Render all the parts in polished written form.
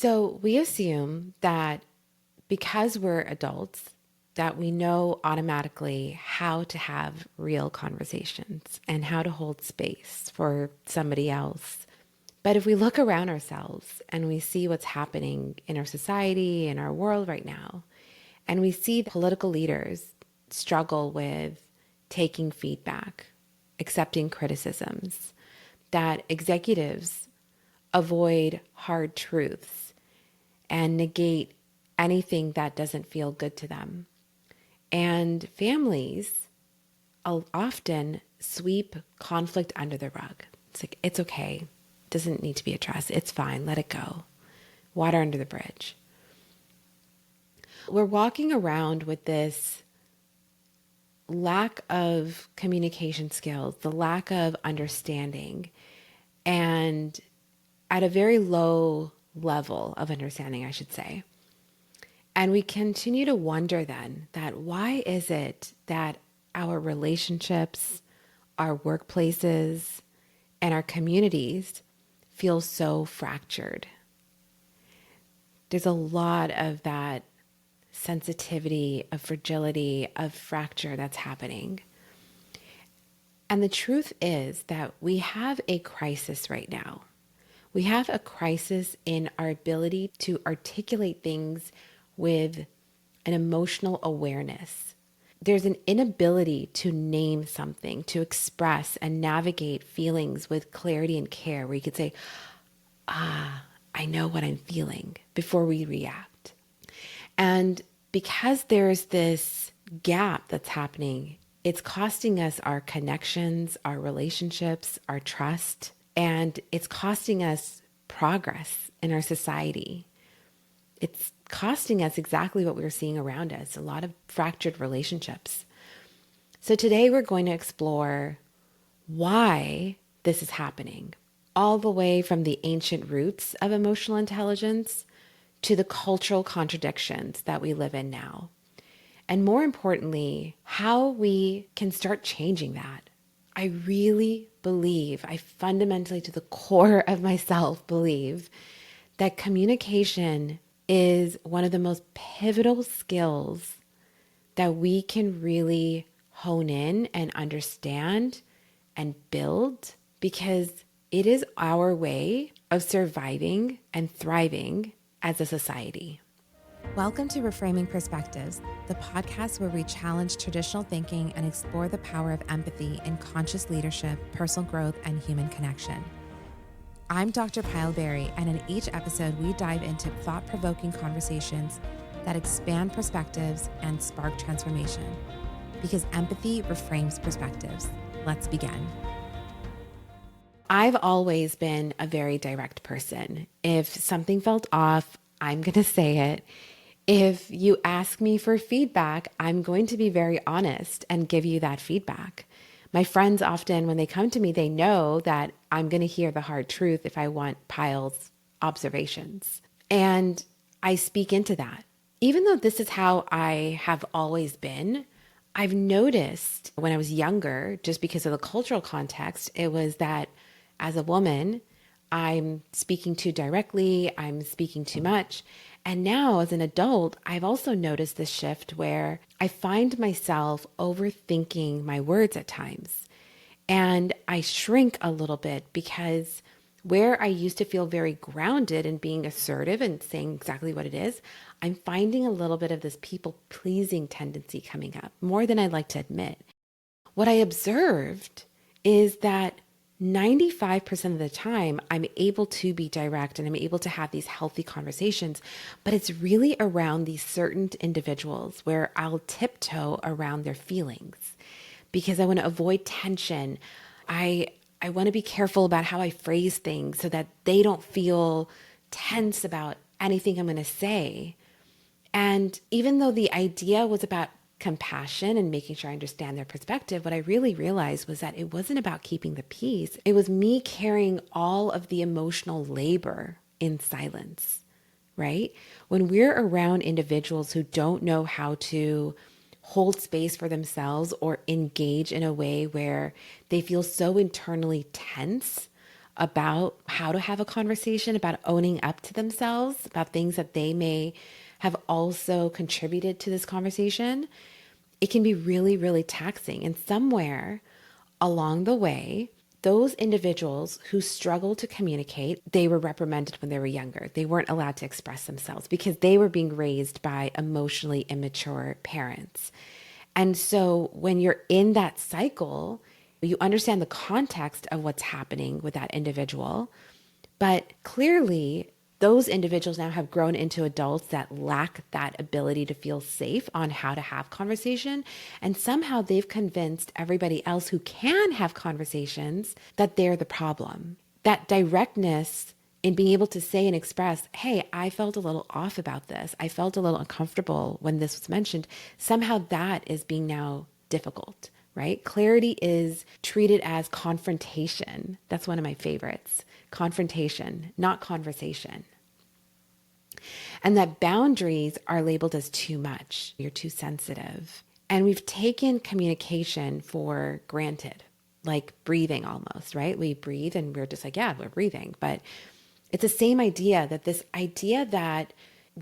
So we assume that because we're adults, that we know automatically how to have real conversations and how to hold space for somebody else. But if we look around ourselves and we see what's happening in our society, in our world right now, and we see political leaders struggle with taking feedback, accepting criticisms, that executives avoid hard truths and negate anything that doesn't feel good to them. And families often sweep conflict under the rug. It's like, it's okay. It doesn't need to be addressed. It's fine. Let it go. Water under the bridge. We're walking around with this lack of communication skills, the lack of understanding, and at a very low level of understanding, I should say. And we continue to wonder then that why is it that our relationships, our workplaces, and our communities feel so fractured? There's a lot of that sensitivity, of fragility, of fracture that's happening. And the truth is that we have a crisis right now. We have a crisis in our ability to articulate things with an emotional awareness. There's an inability to name something, to express and navigate feelings with clarity and care, where you could say, I know what I'm feeling before we react. And because there's this gap that's happening, it's costing us our connections, our relationships, our trust, and it's costing us progress in our society. It's costing us exactly what we're seeing around us, a lot of fractured relationships. So today we're going to explore why this is happening, all the way from the ancient roots of emotional intelligence to the cultural contradictions that we live in now. And more importantly, how we can start changing that. I really believe, I fundamentally to the core of myself believe that communication is one of the most pivotal skills that we can really hone in and understand and build, because it is our way of surviving and thriving as a society. Welcome to Reframing Perspectives, the podcast where we challenge traditional thinking and explore the power of empathy in conscious leadership, personal growth, and human connection. I'm Dr. Payal Beri, and in each episode, we dive into thought-provoking conversations that expand perspectives and spark transformation. Because empathy reframes perspectives. Let's begin. I've always been a very direct person. If something felt off, I'm going to say it. If you ask me for feedback, I'm going to be very honest and give you that feedback. My friends often, when they come to me, they know that I'm going to hear the hard truth if I want Payal's observations. And I speak into that. Even though this is how I have always been, I've noticed when I was younger, just because of the cultural context, it was that as a woman, I'm speaking too directly, I'm speaking too much. And now as an adult, I've also noticed this shift where I find myself overthinking my words at times. And I shrink a little bit because where I used to feel very grounded and being assertive and saying exactly what it is, I'm finding a little bit of this people-pleasing tendency coming up, more than I'd like to admit. What I observed is that 95% of the time, I'm able to be direct and I'm able to have these healthy conversations, but it's really around these certain individuals where I'll tiptoe around their feelings because I want to avoid tension. I want to be careful about how I phrase things so that they don't feel tense about anything I'm going to say. And even though the idea was about compassion and making sure I understand their perspective, what I really realized was that it wasn't about keeping the peace. It was me carrying all of the emotional labor in silence, right? When we're around individuals who don't know how to hold space for themselves or engage in a way where they feel so internally tense about how to have a conversation, about owning up to themselves, about things that they may have also contributed to this conversation, it can be really, really taxing. And somewhere along the way, those individuals who struggle to communicate, they were reprimanded when they were younger. They weren't allowed to express themselves because they were being raised by emotionally immature parents. And so when you're in that cycle, you understand the context of what's happening with that individual. But clearly, those individuals now have grown into adults that lack that ability to feel safe on how to have conversation. And somehow they've convinced everybody else who can have conversations that they're the problem. That directness in being able to say and express, hey, I felt a little off about this. I felt a little uncomfortable when this was mentioned. Somehow that is being now difficult, right? Clarity is treated as confrontation. That's one of my favorites. Confrontation, not conversation. And that boundaries are labeled as too much. You're too sensitive. And we've taken communication for granted, like breathing almost, right? We breathe and we're just like, yeah, we're breathing. But it's the same idea, that this idea that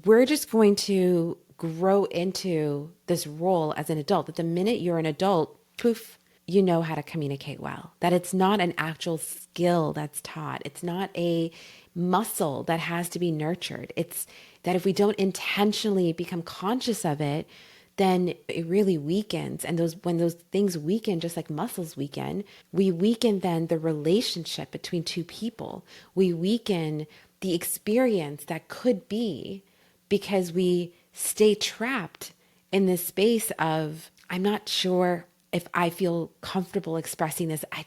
we're just going to grow into this role as an adult, that the minute you're an adult, poof, you know how to communicate well, that it's not an actual skill that's taught. It's not a muscle that has to be nurtured. It's that if we don't intentionally become conscious of it, then it really weakens. And when those things weaken, just like muscles weaken, we weaken then the relationship between two people. We weaken the experience that could be, because we stay trapped in this space of, I'm not sure if I feel comfortable expressing this. I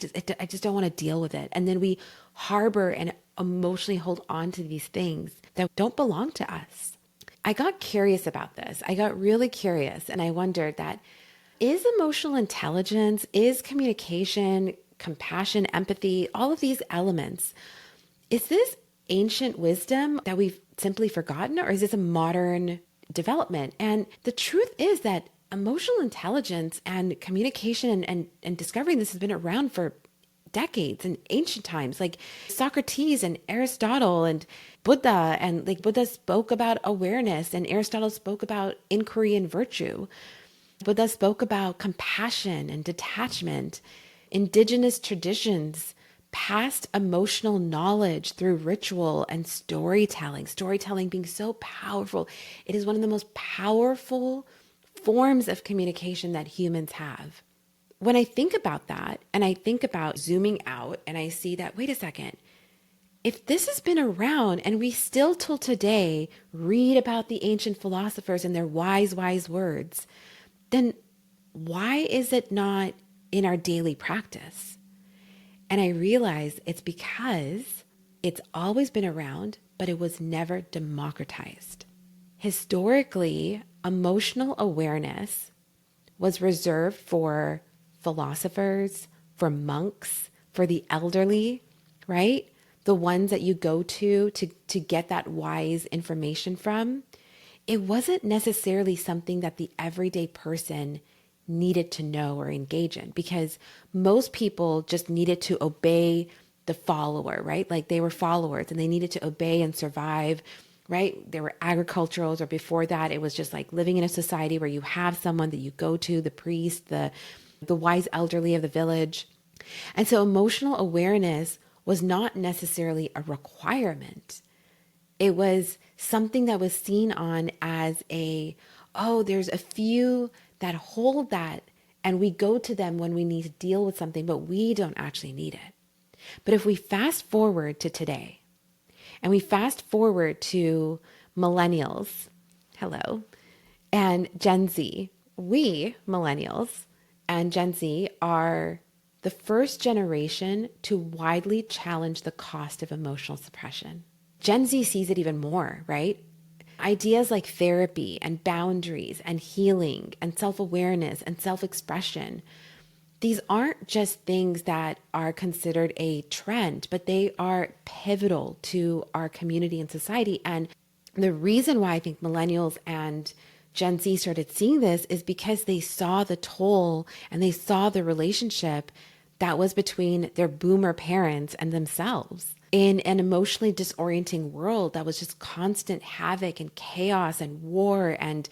just don't want to deal with it. And then we harbor and emotionally hold on to these things that don't belong to us. I got curious about this. I got really curious, and I wondered that, is emotional intelligence, is communication, compassion, empathy, all of these elements, is this ancient wisdom that we've simply forgotten, or is this a modern development? And the truth is that emotional intelligence and communication and discovering this has been around for decades in ancient times, like Socrates and Aristotle and Buddha. And like Buddha spoke about awareness and Aristotle spoke about inquiry and virtue. Buddha spoke about compassion and detachment, indigenous traditions, past emotional knowledge through ritual and storytelling being so powerful. It is one of the most powerful forms of communication that humans have. When I think about that, and I think about zooming out, and I see that, wait a second, if this has been around and we still till today read about the ancient philosophers and their wise words, then why is it not in our daily practice? And I realize it's because it's always been around, but it was never democratized. Historically, emotional awareness was reserved for philosophers, for monks, for the elderly, right? The ones that you go to get that wise information from. It wasn't necessarily something that the everyday person needed to know or engage in, because most people just needed to obey the follower, right? Like they were followers and they needed to obey and survive, right? There were agriculturals, or before that, it was just like living in a society where you have someone that you go to, the priest, the wise elderly of the village. And so emotional awareness was not necessarily a requirement. It was something that was seen on as there's a few that hold that, and we go to them when we need to deal with something, but we don't actually need it. But if we fast forward to today, and we fast forward to millennials, hello, and Gen Z, we millennials and Gen Z are the first generation to widely challenge the cost of emotional suppression. Gen Z sees it even more, right? Ideas like therapy and boundaries and healing and self-awareness and self-expression, these aren't just things that are considered a trend, but they are pivotal to our community and society. And the reason why I think millennials and Gen Z started seeing this is because they saw the toll and they saw the relationship that was between their boomer parents and themselves in an emotionally disorienting world that was just constant havoc and chaos and war. And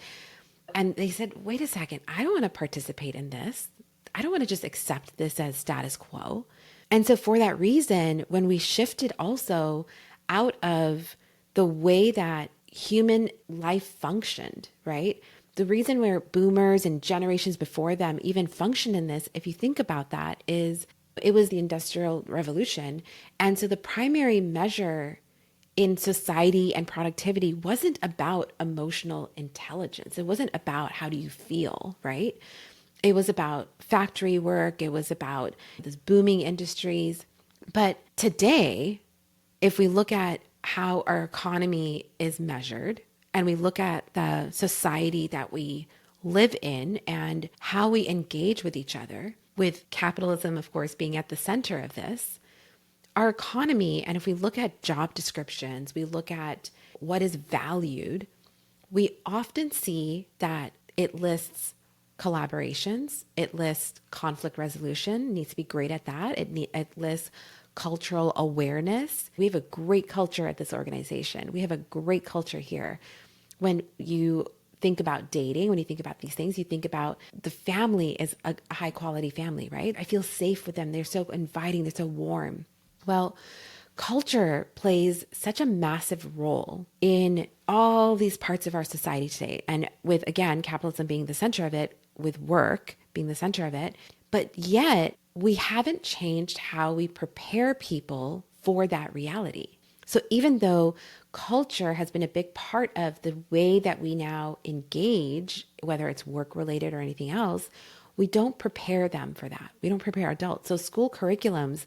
they said, wait a second, I don't want to participate in this. I don't want to just accept this as status quo. And so for that reason, when we shifted also out of the way that human life functioned, right? The reason where boomers and generations before them even functioned in this, if you think about that, is it was the Industrial Revolution. And so the primary measure in society and productivity wasn't about emotional intelligence. It wasn't about how do you feel, right? It was about factory work. It was about these booming industries. But today, if we look at how our economy is measured and we look at the society that we live in and how we engage with each other, with capitalism, of course, being at the center of this, our economy, and if we look at job descriptions, we look at what is valued, we often see that it lists collaborations, it lists conflict resolution, needs to be great at that. It lists cultural awareness. We have a great culture at this organization. We have a great culture here. When you think about dating, when you think about these things, you think about the family is a high quality family, right? I feel safe with them. They're so inviting. They're so warm. Well, culture plays such a massive role in all these parts of our society today. And with, again, capitalism being the center of it, with work being the center of it, but yet we haven't changed how we prepare people for that reality. So even though culture has been a big part of the way that we now engage, whether it's work related or anything else, we don't prepare them for that. We don't prepare adults. So school curriculums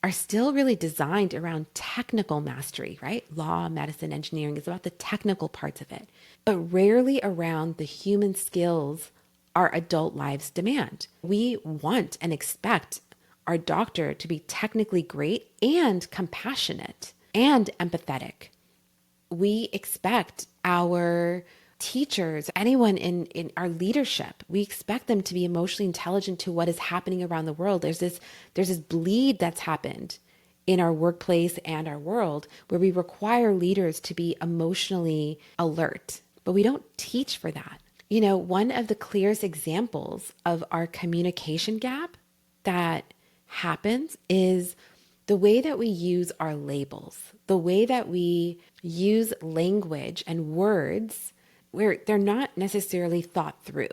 are still really designed around technical mastery, right? Law, medicine, engineering is about the technical parts of it, but rarely around the human skills our adult lives demand. We want and expect our doctor to be technically great and compassionate and empathetic. We expect our teachers, anyone in our leadership, we expect them to be emotionally intelligent to what is happening around the world. There's this bleed that's happened in our workplace and our world where we require leaders to be emotionally alert, but we don't teach for that. You know, one of the clearest examples of our communication gap that happens is the way that we use our labels, the way that we use language and words where they're not necessarily thought through.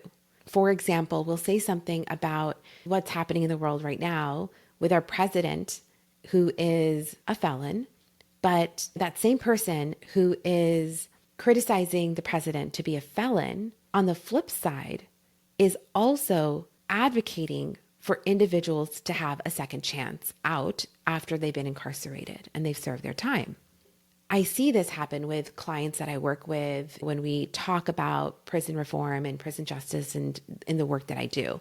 For example, we'll say something about what's happening in the world right now with our president who is a felon, but that same person who is criticizing the president to be a felon, on the flip side, is also advocating for individuals to have a second chance out after they've been incarcerated and they've served their time. I see this happen with clients that I work with when we talk about prison reform and prison justice and in the work that I do.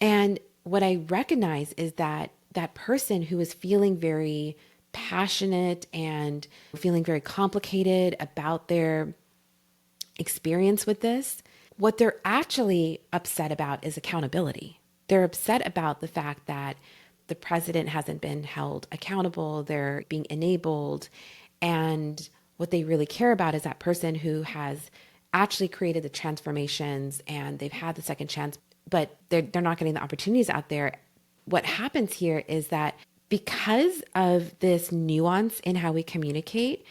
And what I recognize is that that person who is feeling very passionate and feeling very complicated about their experience with this, what they're actually upset about is accountability. They're upset about the fact that the president hasn't been held accountable, they're being enabled. And what they really care about is that person who has actually created the transformations and they've had the second chance, but they're not getting the opportunities out there. What happens here is that because of this nuance in how we communicate,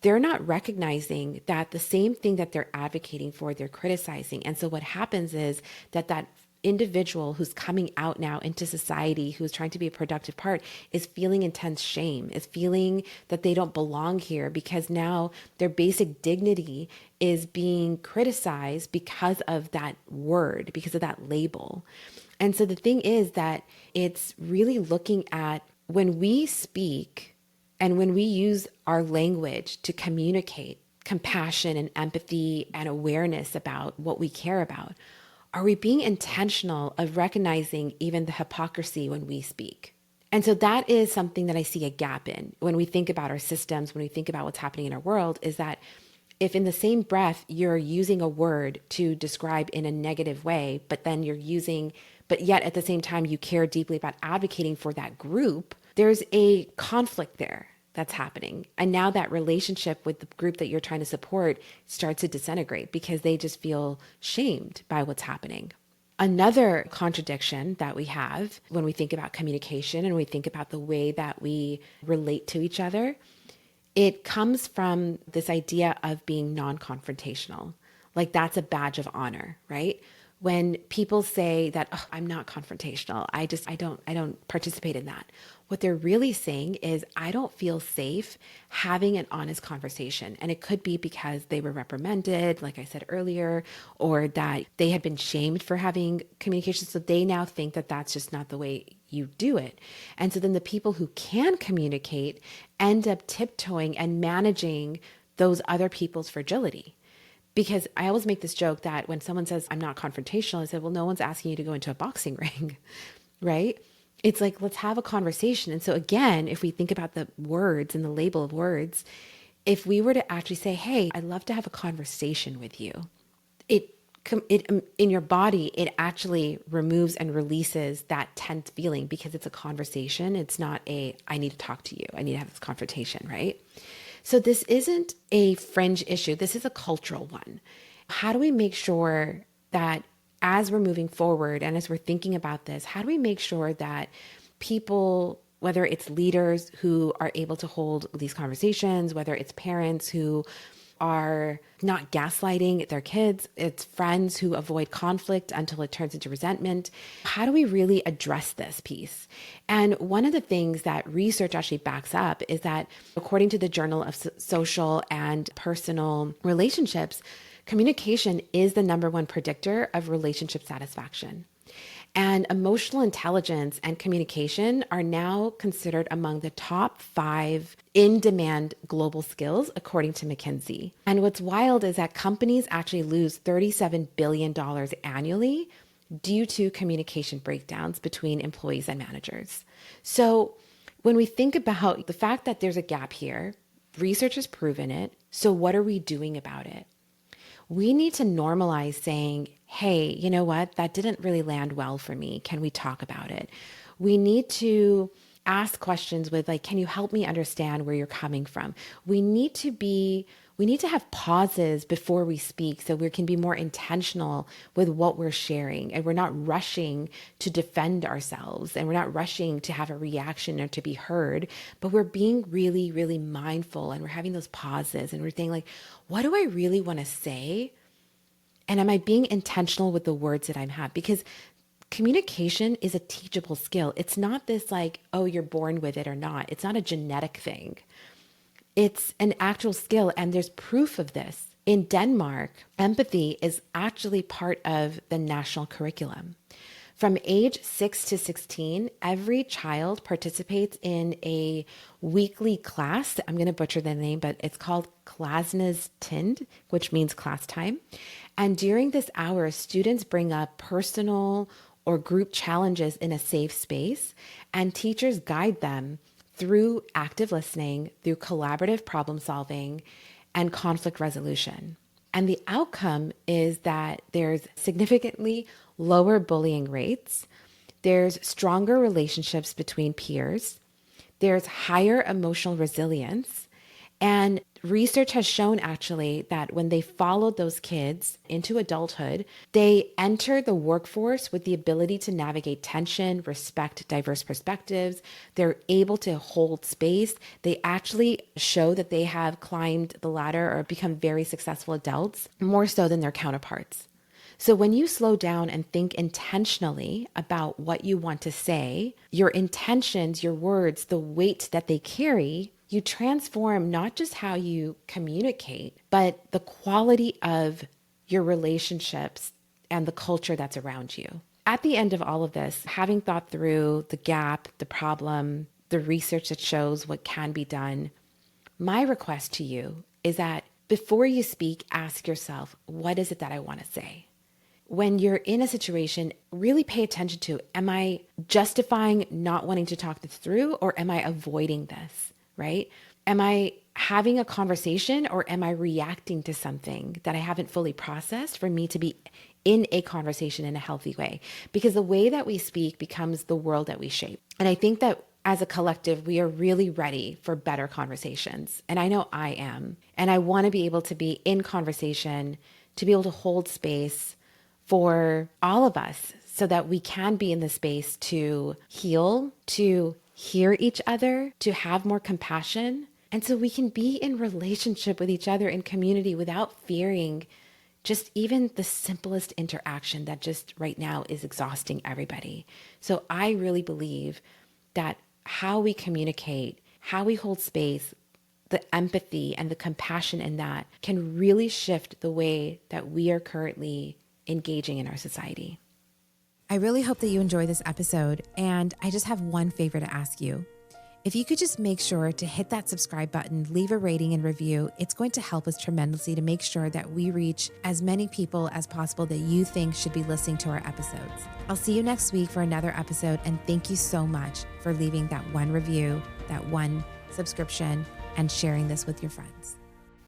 they're not recognizing that the same thing that they're advocating for, they're criticizing. And so what happens is that individual who's coming out now into society, who's trying to be a productive part, is feeling intense shame, is feeling that they don't belong here because now their basic dignity is being criticized because of that word, because of that label. And so the thing is that it's really looking at when we speak and when we use our language to communicate compassion and empathy and awareness about what we care about, are we being intentional of recognizing even the hypocrisy when we speak? And so that is something that I see a gap in when we think about our systems, when we think about what's happening in our world, is that if in the same breath you're using a word to describe in a negative way, but then you're using but yet at the same time, you care deeply about advocating for that group, there's a conflict there that's happening. And now that relationship with the group that you're trying to support starts to disintegrate because they just feel shamed by what's happening. Another contradiction that we have when we think about communication and we think about the way that we relate to each other, it comes from this idea of being non-confrontational. Like that's a badge of honor, right? When people say that, oh, I'm not confrontational, I don't participate in that. What they're really saying is, I don't feel safe having an honest conversation. And it could be because they were reprimanded, like I said earlier, or that they had been shamed for having communication. So they now think that that's just not the way you do it. And so then the people who can communicate end up tiptoeing and managing those other people's fragility. Because I always make this joke that when someone says, I'm not confrontational, I said, well, no one's asking you to go into a boxing ring, right? It's like, let's have a conversation. And so again, if we think about the words and the label of words, if we were to actually say, hey, I'd love to have a conversation with you, it in your body, it actually removes and releases that tense feeling because it's a conversation. It's not I need to talk to you. I need to have this confrontation, right? So this isn't a fringe issue. This is a cultural one. How do we make sure that as we're moving forward and as we're thinking about this, how do we make sure that people, whether it's leaders who are able to hold these conversations, whether it's parents who are not gaslighting their kids, it's friends who avoid conflict until it turns into resentment. How do we really address this piece? And one of the things that research actually backs up is that according to the Journal of Social and Personal Relationships, communication is the number one predictor of relationship satisfaction. And emotional intelligence and communication are now considered among the top 5 in-demand global skills, according to McKinsey. And what's wild is that companies actually lose $37 billion annually due to communication breakdowns between employees and managers. So when we think about the fact that there's a gap here, research has proven it. So what are we doing about it? We need to normalize saying, hey, you know what? That didn't really land well for me. Can we talk about it? We need to ask questions with like, can you help me understand where you're coming from? We need to have pauses before we speak so we can be more intentional with what we're sharing, and we're not rushing to defend ourselves, and we're not rushing to have a reaction or to be heard, but we're being really, really mindful, and we're having those pauses, and we're thinking like, what do I really want to say? And am I being intentional with the words that I'm having? Because communication is a teachable skill. It's not this like, oh, you're born with it or not. It's not a genetic thing. It's an actual skill, and there's proof of this. In Denmark, empathy is actually part of the national curriculum. From age 6 to 16, every child participates in a weekly class. I'm going to butcher the name, but it's called Klasnes Tind, which means class time. And during this hour, students bring up personal or group challenges in a safe space, and teachers guide them through active listening, through collaborative problem solving, and conflict resolution. And the outcome is that there's significantly lower bullying rates, there's stronger relationships between peers, there's higher emotional resilience, and research has shown actually that when they followed those kids into adulthood, they enter the workforce with the ability to navigate tension, respect diverse perspectives. They're able to hold space. They actually show that they have climbed the ladder or become very successful adults, more so than their counterparts. So when you slow down and think intentionally about what you want to say, your intentions, your words, the weight that they carry, you transform not just how you communicate, but the quality of your relationships and the culture that's around you. At the end of all of this, having thought through the gap, the problem, the research that shows what can be done, my request to you is that before you speak, ask yourself, what is it that I want to say? When you're in a situation, really pay attention to, am I justifying not wanting to talk this through, or am I avoiding this, right? Am I having a conversation, or am I reacting to something that I haven't fully processed for me to be in a conversation in a healthy way? Because the way that we speak becomes the world that we shape. And I think that as a collective, we are really ready for better conversations. And I know I am. And I want to be able to be in conversation, to be able to hold space for all of us so that we can be in the space to heal, to hear each other, to have more compassion. And so we can be in relationship with each other in community without fearing just even the simplest interaction that just right now is exhausting everybody. So I really believe that how we communicate, how we hold space, the empathy and the compassion in that can really shift the way that we are currently engaging in our society. I really hope that you enjoy this episode, and I just have one favor to ask you. If you could just make sure to hit that subscribe button, leave a rating and review, it's going to help us tremendously to make sure that we reach as many people as possible that you think should be listening to our episodes. I'll see you next week for another episode, and thank you so much for leaving that one review, that one subscription, and sharing this with your friends.